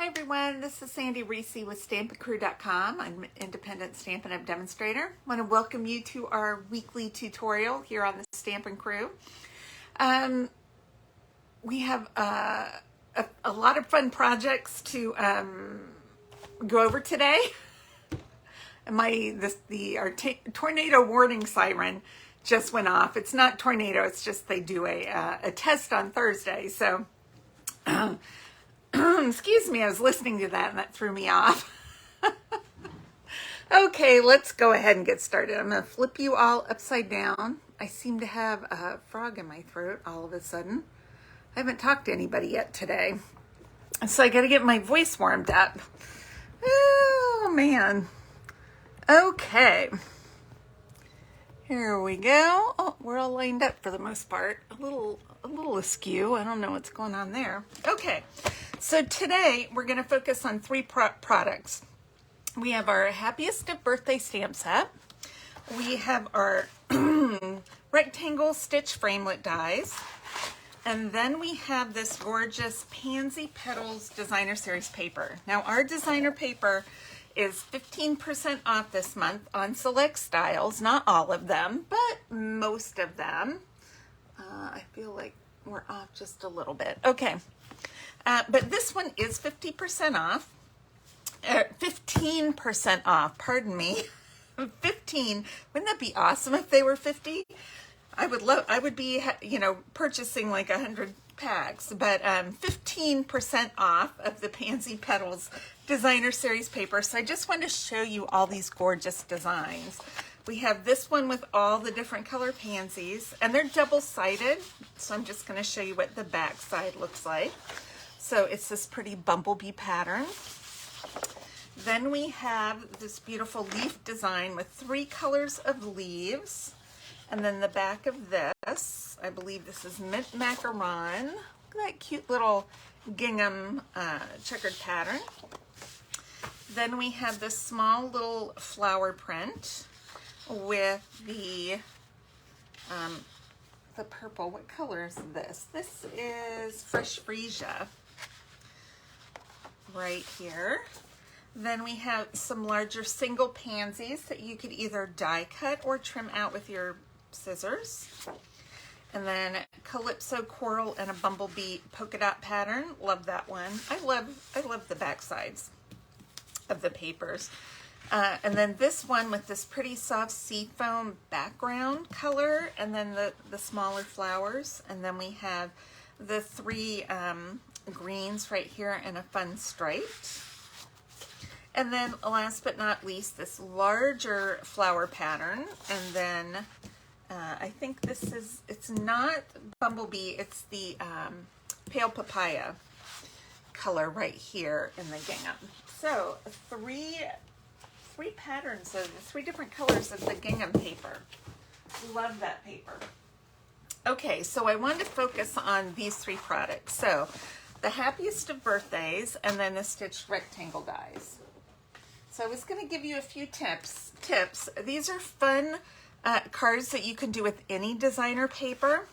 everyone, this is Sandy Reese with StampinCrew.com. I'm an independent Stampin' Up! Demonstrator. I want to welcome you to our weekly tutorial here on the Stampin' Crew. We have a lot of fun projects to go over today. Our tornado warning siren just went off. It's not tornado, it's just they do a test on Thursday. So excuse me, I was listening to that and that threw me off. Okay, let's go ahead and get started. I'm going to flip you all upside down. I seem to have a frog in my throat all of a sudden. I haven't talked to anybody yet today, so I got to get my voice warmed up. Oh, man. Okay. Here we go. Oh, we're all lined up for the most part. A little askew. I don't know what's going on there. Okay. So today we're going to focus on three products. We have our Happiest of Birthday stamp set. We have our rectangle stitch framelit dies. And then we have this gorgeous Pansy Petals Designer Series paper. Now our designer paper is 15% off this month on select styles. Not all of them, but most of them. I feel like we're off just a little bit. Okay. But this one is 50% off, 15% off, pardon me, 15. Wouldn't that be awesome if they were 50? I would be, purchasing like 100 packs, but 15% off of the Pansy Petals Designer Series paper. So I just want to show you all these gorgeous designs. We have this one with all the different color pansies, and they're double-sided, so I'm just going to show you what the back side looks like. So it's this pretty bumblebee pattern. Then we have this beautiful leaf design with 3 colors of leaves. And then the back of this, I believe this is mint macaron. Look at that cute little gingham checkered pattern. Then we have this small little flower print with the purple. What color is this? This is Fresh Freesia right here. Then we have some larger single pansies that you could either die cut or trim out with your scissors. And then Calypso Coral and a Bumblebee polka dot pattern. Love that one. I love the back sides of the papers. And then this one with this pretty soft seafoam background color, and then the smaller flowers. And then we have the 3 greens right here in a fun stripe. And then last but not least, this larger flower pattern. And then I think it's not Bumblebee, it's the Pale Papaya color right here in the gingham. So three patterns of the 3 different colors of the gingham paper. Love that paper. Okay, so I wanted to focus on these 3 products. So the Happiest of Birthdays, and then the stitched rectangle dies. So I was going to give you a few tips. These are fun cards that you can do with any designer paper.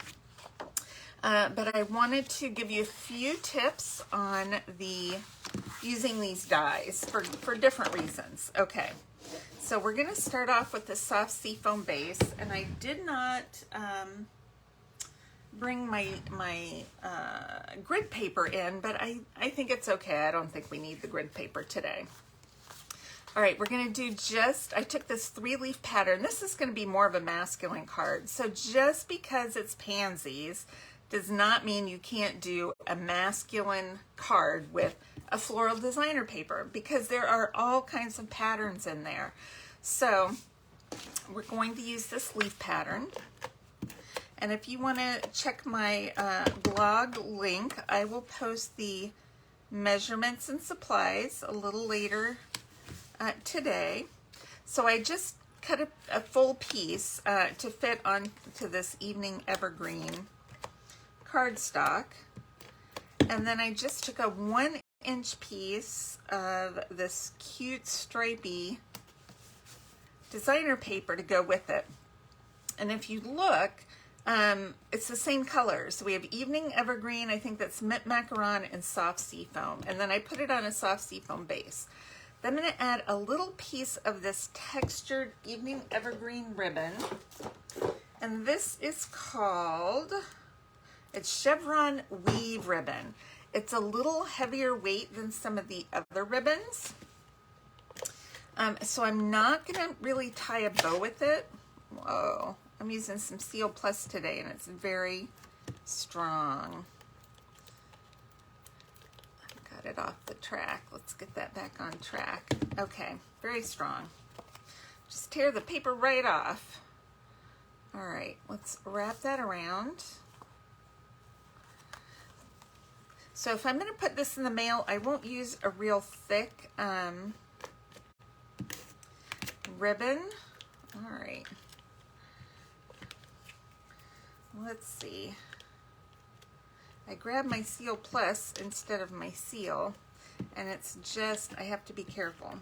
But I wanted to give you a few tips on using these dies for different reasons. Okay, so we're going to start off with the soft seafoam base, and I did not bring my grid paper in, but I think it's okay. I don't think we need the grid paper today. All right, we're going to do I took this 3-leaf pattern. This is going to be more of a masculine card. So just because it's pansies does not mean you can't do a masculine card with a floral designer paper, because there are all kinds of patterns in there. So we're going to use this leaf pattern. And if you want to check my blog link, I will post the measurements and supplies a little later today. So I just cut a full piece to fit onto this Evening Evergreen cardstock. And then I just took a 1-inch piece of this cute stripy designer paper to go with it. And if you look, It's the same colors. So we have Evening Evergreen, I think that's Mint Macaron, and Soft Seafoam. And then I put it on a soft seafoam base. Then I'm going to add a little piece of this textured Evening Evergreen ribbon. And this is called, it's Chevron Weave Ribbon. It's a little heavier weight than some of the other ribbons. So I'm not going to really tie a bow with it. Whoa, I'm using some Seal Plus today and it's very strong. I got it off the track. Let's get that back on track. Okay, very strong. Just tear the paper right off. All right, let's wrap that around. So if I'm going to put this in the mail, I won't use a real thick ribbon. All right. Let's see. I grabbed my Seal Plus instead of my seal, and it's just, I have to be careful.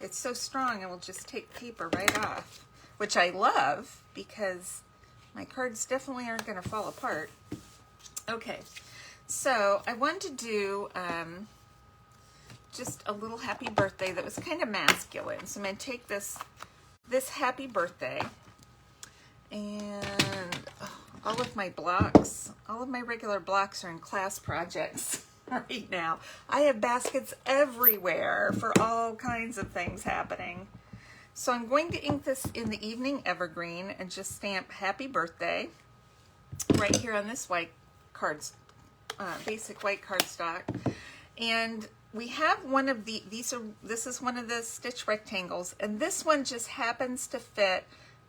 It's so strong, it will just take paper right off, which I love because my cards definitely aren't going to fall apart. Okay. So I wanted to do just a little happy birthday that was kind of masculine. So I'm going to take this happy birthday, and all of my blocks, all of my regular blocks are in class projects right now. I have baskets everywhere for all kinds of things happening. So I'm going to ink this in the Evening Evergreen and just stamp happy birthday right here on this white cards. Basic white cardstock, and we have one of this is one of the stitch rectangles, and this one just happens to fit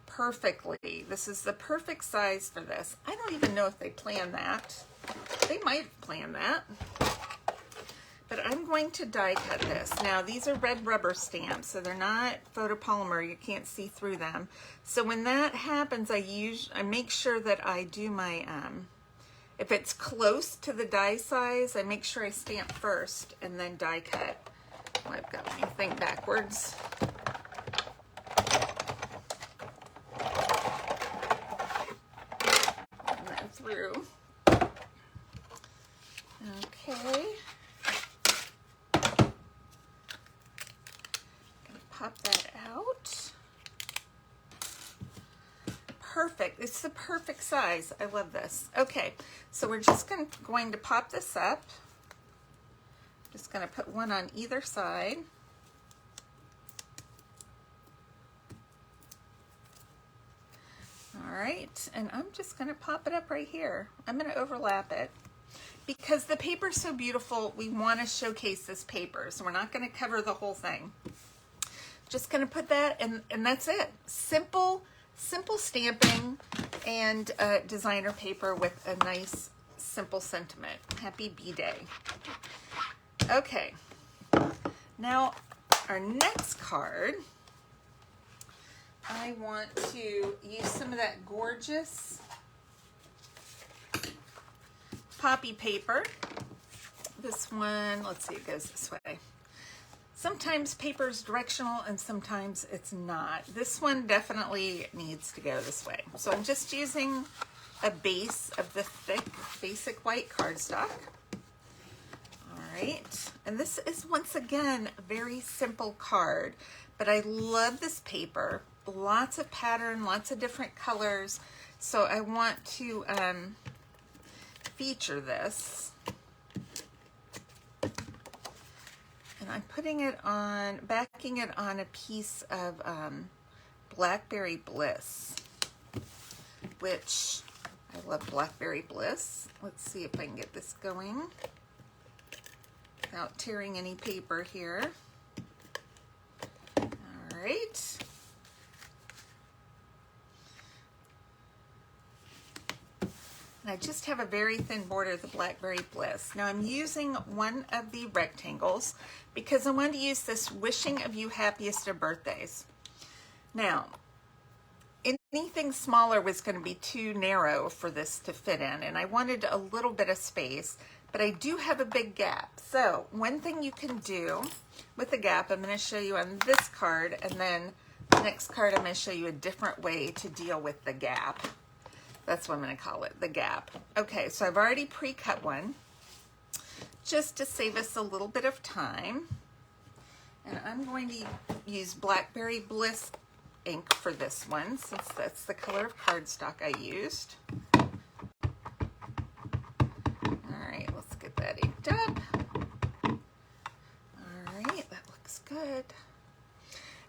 perfectly. This is the perfect size for this. I don't even know if they planned that. They might have planned that, but I'm going to die cut this. Now these are red rubber stamps, so they're not photopolymer. You can't see through them. So when that happens, I make sure that I do my if it's close to the die size, I make sure I stamp first and then die cut. Oh, I've got my thing backwards. And then through. Okay. Gonna pop that out. Perfect. It's the perfect size. I love this. Okay, so we're just going to pop this up. Just going to put one on either side. All right, and I'm just going to pop it up right here. I'm going to overlap it. Because the paper's so beautiful, we want to showcase this paper, so we're not going to cover the whole thing. Just going to put that, and that's it. Simple stamping and designer paper with a nice simple sentiment. Happy B-Day. Okay, now our next card, I want to use some of that gorgeous poppy paper. This one, let's see, it goes this way. Sometimes paper is directional and sometimes it's not. This one definitely needs to go this way. So I'm just using a base of the thick basic white cardstock. All right, and this is once again a very simple card, but I love this paper. Lots of pattern, lots of different colors. So I want to feature this. And I'm putting it on, backing it on a piece of Blackberry Bliss, which I love Blackberry Bliss. Let's see if I can get this going without tearing any paper here. All right. And I just have a very thin border of the Blackberry Bliss. Now I'm using one of the rectangles because I wanted to use this Wishing of You Happiest of Birthdays. Now, anything smaller was going to be too narrow for this to fit in, and I wanted a little bit of space, but I do have a big gap. So one thing you can do with the gap, I'm going to show you on this card, and then the next card I'm going to show you a different way to deal with the gap. That's what I'm going to call it, the gap. Okay, so I've already pre-cut one just to save us a little bit of time. And I'm going to use Blackberry Bliss ink for this one, since that's the color of cardstock I used. All right, let's get that inked up. All right, that looks good.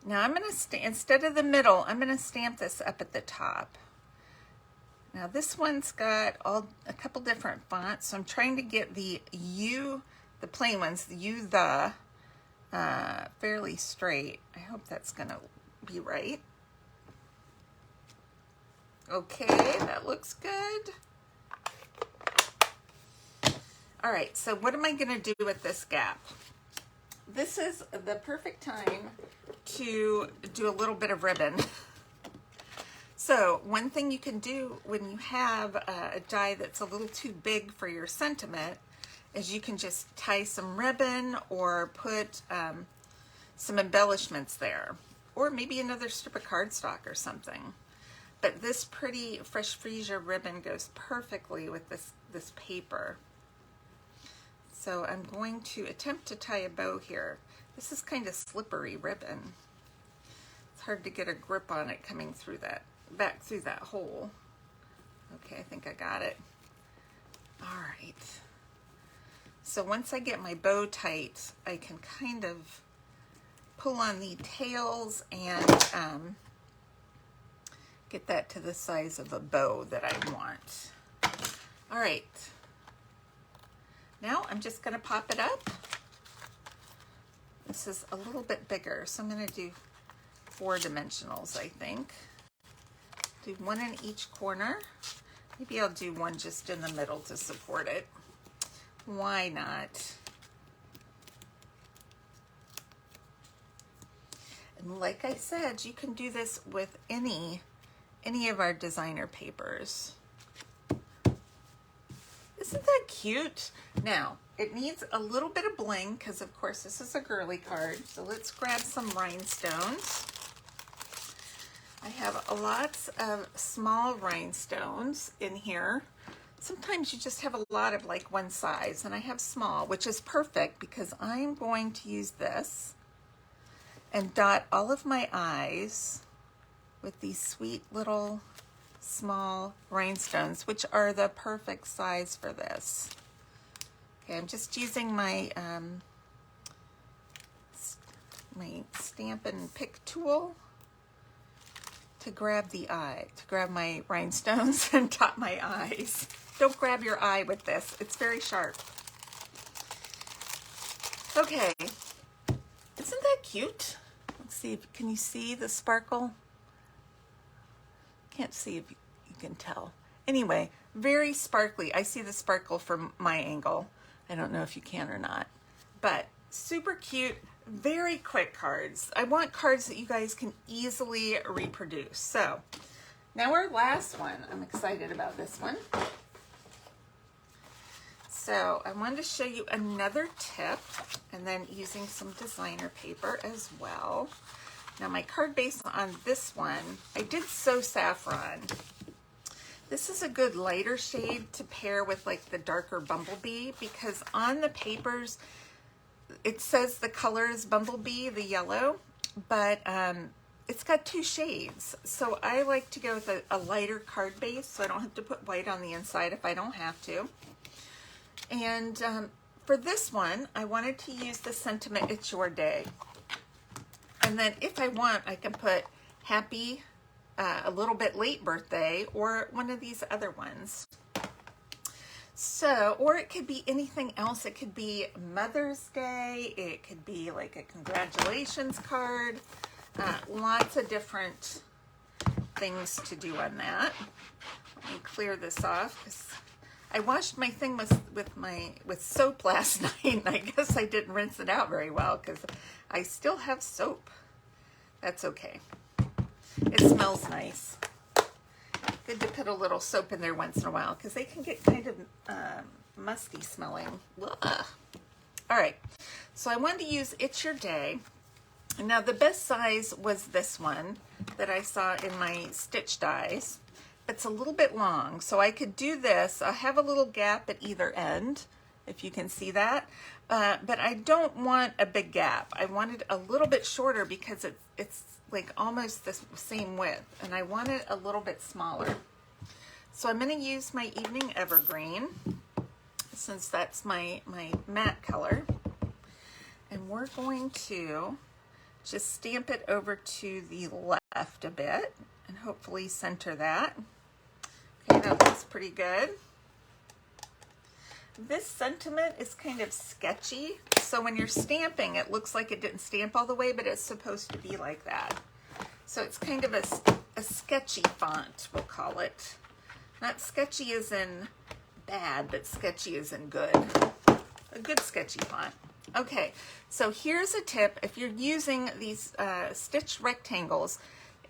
Now I'm going to, instead of the middle, I'm going to stamp this up at the top. Now this one's got a couple different fonts, so I'm trying to get the U, the plain ones, the U, the, fairly straight. I hope that's going to be right. Okay, that looks good. All right, so what am I going to do with this gap? This is the perfect time to do a little bit of ribbon. So one thing you can do when you have a die that's a little too big for your sentiment is you can just tie some ribbon or put some embellishments there, or maybe another strip of cardstock or something. But this pretty Fresh Freesia ribbon goes perfectly with this paper. So I'm going to attempt to tie a bow here. This is kind of slippery ribbon. It's hard to get a grip on it coming through that, back through that hole. Okay, I think I got it. All right. So once I get my bow tight, I can kind of pull on the tails and get that to the size of a bow that I want. All right. Now I'm just going to pop it up. This is a little bit bigger, so I'm going to do 4 dimensionals, I think. Do 1 in each corner. Maybe I'll do 1 just in the middle to support it. Why not? And like I said, you can do this with any of our designer papers. Isn't that cute? Now, it needs a little bit of bling because, of course, this is a girly card. So let's grab some rhinestones. I have lots of small rhinestones in here. Sometimes you just have a lot of like one size, and I have small, which is perfect because I'm going to use this and dot all of my eyes with these sweet little small rhinestones, which are the perfect size for this. Okay, I'm just using my my Stampin' Pick tool to grab the eye, to grab my rhinestones and dot my eyes. Don't grab your eye with this. It's very sharp. Okay, isn't that cute? Let's see, can you see the sparkle? Can't see if you can tell. Anyway, very sparkly. I see the sparkle from my angle. I don't know if you can or not, but super cute, very quick cards. I want cards that you guys can easily reproduce. So now our last one. I'm excited about this one. So I wanted to show you another tip, and then using some designer paper as well. Now my card base on this one, I did So Saffron. This is a good lighter shade to pair with like the darker Bumblebee, because on the papers, it says the color is Bumblebee, the yellow, but it's got 2 shades. So I like to go with a lighter card base so I don't have to put white on the inside if I don't have to. And for this one, I wanted to use the sentiment, It's Your Day. And then if I want, I can put happy, a little bit late birthday, or one of these other ones. So, or it could be anything else. It could be Mother's Day. It could be like a congratulations card. Lots of different things to do on that. Let me clear this off because I washed my thing with soap last night, and I guess I didn't rinse it out very well because I still have soap. That's okay. It smells nice. Good to put a little soap in there once in a while because they can get kind of musty smelling. Ugh. All right, so I wanted to use It's Your Day. Now the best size was this one that I saw in my stitch dies. it's a little bit long, so I could do this. I have a little gap at either end, if you can see that, but I don't want a big gap. I want it a little bit shorter because it's like almost the same width, and I want it a little bit smaller. So I'm going to use my Evening Evergreen, since that's my matte color, and we're going to just stamp it over to the left a bit and hopefully center that. Okay, that looks pretty good. This sentiment is kind of sketchy, so when you're stamping, it looks like it didn't stamp all the way, but it's supposed to be like that. So it's kind of a sketchy font, we'll call it. Not sketchy as in bad, but sketchy as in good. A good sketchy font. Okay, so here's a tip. If you're using these stitched rectangles,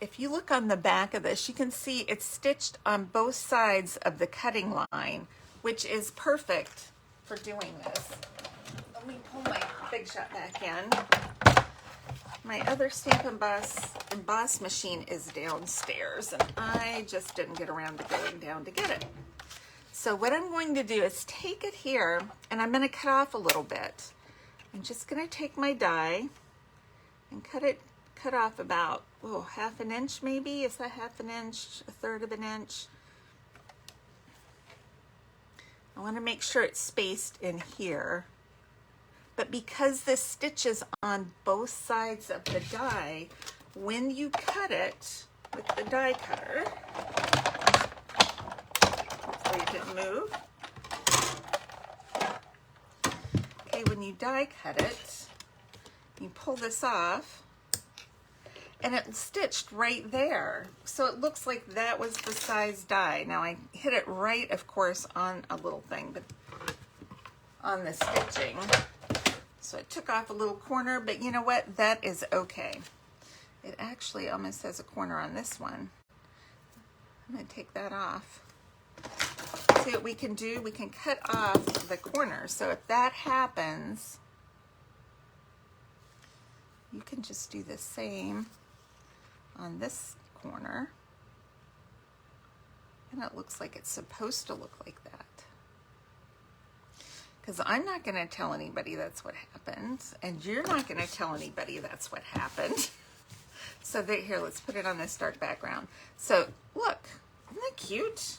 if you look on the back of this, you can see it's stitched on both sides of the cutting line, which is perfect for doing this. Let me pull my Big Shot back in. My other Stamp Emboss machine is downstairs, and I just didn't get around to going down to get it. So what I'm going to do is take it here, and I'm going to cut off a little bit. I'm just going to take my die and cut off about, half an inch maybe. Is that half an inch? A third of an inch? I want to make sure it's spaced in here. But because this stitch is on both sides of the die, when you cut it with the die cutter, hopefully it didn't move. Okay, when you die cut it, you pull this off, and it's stitched right there. So it looks like that was the size die. Now I hit it right, of course, on a little thing, but on the stitching. So it took off a little corner, but you know what? That is okay. It actually almost has a corner on this one. I'm going to take that off. See what we can do? We can cut off the corner. So if that happens, you can just do the same on this corner. And it looks like it's supposed to look like that. Because I'm not going to tell anybody that's what happened, and you're not going to tell anybody that's what happened. So here, let's put it on this dark background. So look, isn't that cute?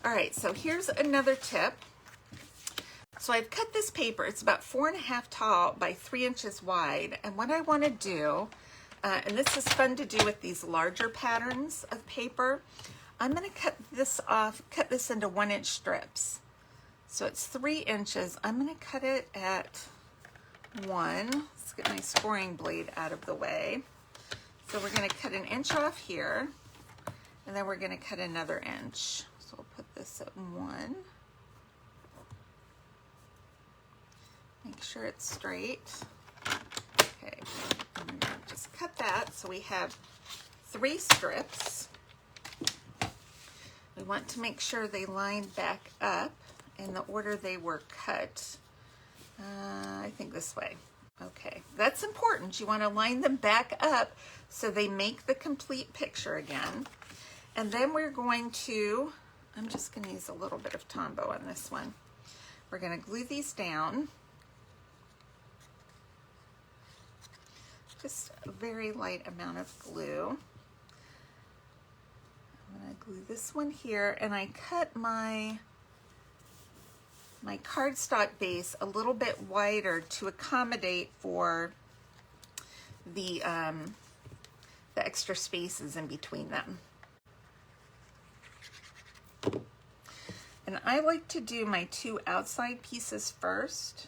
All right, so here's another tip. So I've cut this paper. It's about 4.5 tall by 3 inches wide. And what I want to do, and this is fun to do with these larger patterns of paper, I'm going to cut this off, cut this into 1-inch strips. So it's 3 inches. I'm going to cut it at 1. Let's get my scoring blade out of the way. So we're going to cut 1 inch off here, and then we're going to cut another inch. So we'll put this at 1. Make sure it's straight. Okay, and we're going to just cut that. So we have 3 strips. We want to make sure they line back up in the order they were cut. I think this way. Okay, that's important. You want to line them back up so they make the complete picture again. And then we're going to, I'm just going to use a little bit of Tombow on this one. We're going to glue these down. Just a very light amount of glue. I'm going to glue this one here, and I cut my cardstock base a little bit wider to accommodate for the extra spaces in between them. And I like to do my 2 outside pieces first,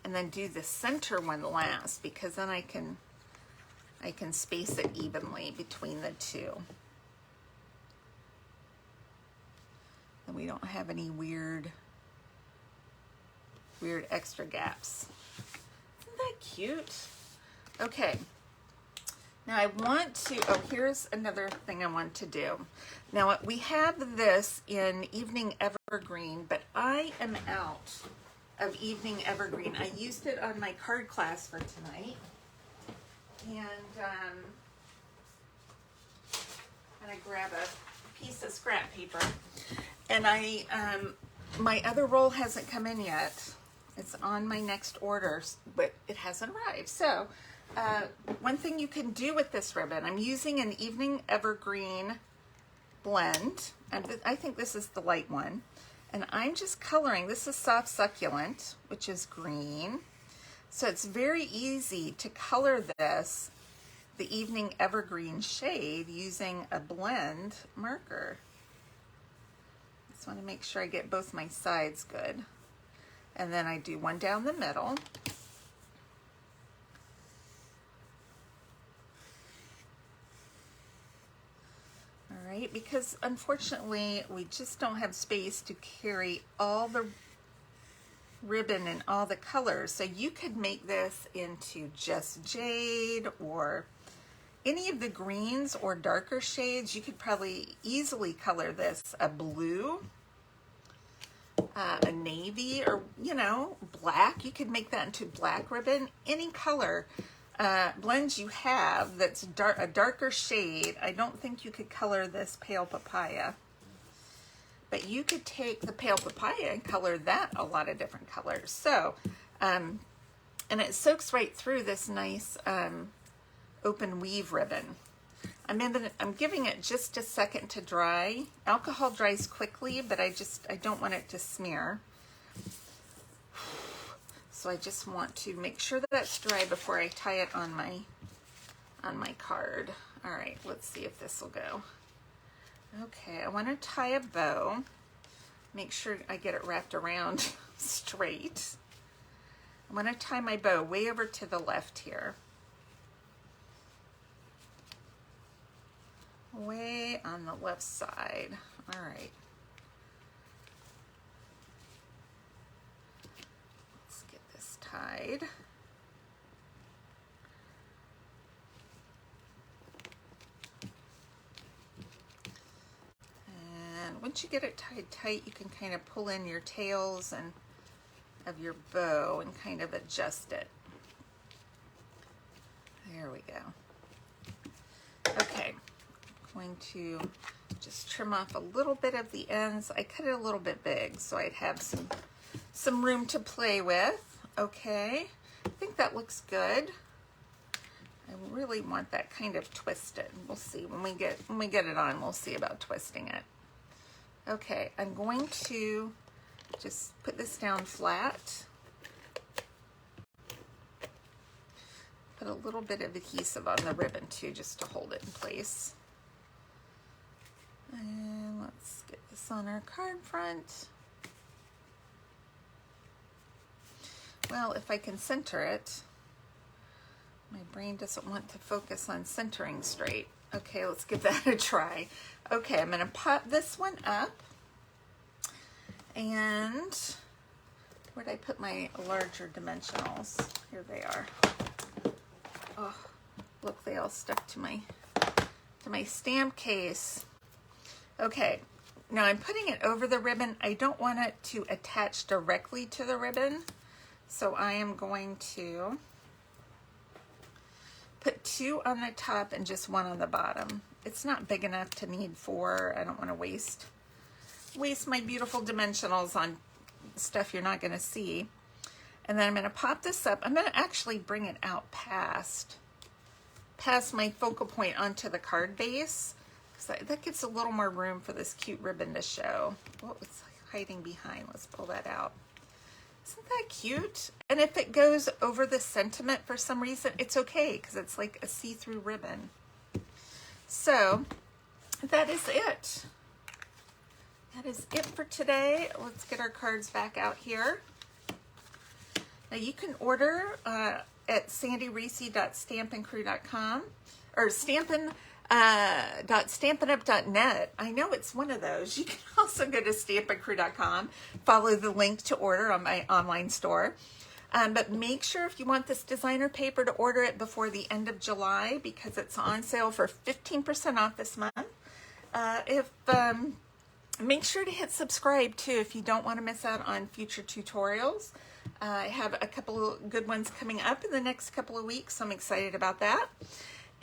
and then do the center one last, because then I can space it evenly between the 2. And we don't have any weird extra gaps. Isn't that cute? Okay. Now I want to, here's another thing I want to do. Now we have this in Evening Evergreen, but I am out of Evening Evergreen. I used it on my card class for tonight. And kind of grab a piece of scrap paper. And my other roll hasn't come in yet. It's on my next order, but it hasn't arrived. So one thing you can do with this ribbon, I'm using an Evening Evergreen blend. And I think this is the light one. And I'm just coloring, this is Soft Succulent, which is green. So it's very easy to color this, the Evening Evergreen shade, using a blend marker. Just want to make sure I get both my sides good. And then I do one down the middle. All right, because unfortunately we just don't have space to carry all the ribbon in all the colors. So you could make this into just jade or any of the greens or darker shades. You could probably easily color this a blue, a navy, or black. You could make that into black ribbon. Any color blends you have that's a darker shade. I don't think you could color this pale papaya, but you could take the pale papaya and color that a lot of different colors. So and it soaks right through this nice open weave ribbon. I'm giving it just a second to dry. Alcohol dries quickly, but I don't want it to smear. So I just want to make sure that that's dry before I tie it on my card. All right, let's see if this will go. Okay, I want to tie a bow. Make sure I get it wrapped around straight. I'm going to tie my bow way over to the left here. Way on the left side. All right. Let's get this tied. And once you get it tied tight, you can kind of pull in your tails and of your bow and kind of adjust it. There we go. Okay. Going to just trim off a little bit of the ends. I cut it a little bit big so I'd have some room to play with. Okay, I think that looks good. I really want that kind of twisted. We'll see when we get it on. We'll see about twisting it. Okay, I'm going to just put this down flat. Put a little bit of adhesive on the ribbon too, just to hold it in place. And let's get this on our card front. Well, if I can center it, my brain doesn't want to focus on centering straight. Okay, let's give that a try. Okay, I'm gonna pop this one up. And where'd I put my larger dimensionals? Here they are. Oh, look, they all stuck to my stamp case. Okay, now I'm putting it over the ribbon. I don't want it to attach directly to the ribbon, so I am going to put 2 on the top and just 1 on the bottom. It's not big enough to need 4. I don't want to waste my beautiful dimensionals on stuff you're not going to see. And then I'm going to pop this up. I'm going to actually bring it out past my focal point onto the card base. That gives a little more room for this cute ribbon to show. What was hiding behind? Let's pull that out. Isn't that cute? And if it goes over the sentiment for some reason, it's okay because it's like a see-through ribbon. So that is it. That is it for today. Let's get our cards back out here. Now you can order at sandyreese.stampin'crew.com or stampinup.net. I know it's one of those. You can also go to stampin'crew.com, follow the link to order on my online store. But make sure if you want this designer paper to order it before the end of July because it's on sale for 15% off this month. Make sure to hit subscribe too if you don't want to miss out on future tutorials. I have a couple of good ones coming up in the next couple of weeks, so I'm excited about that.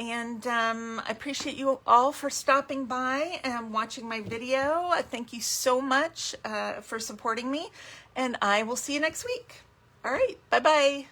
And I appreciate you all for stopping by and watching my video. Thank you so much for supporting me, and I will see you next week. All right, bye-bye.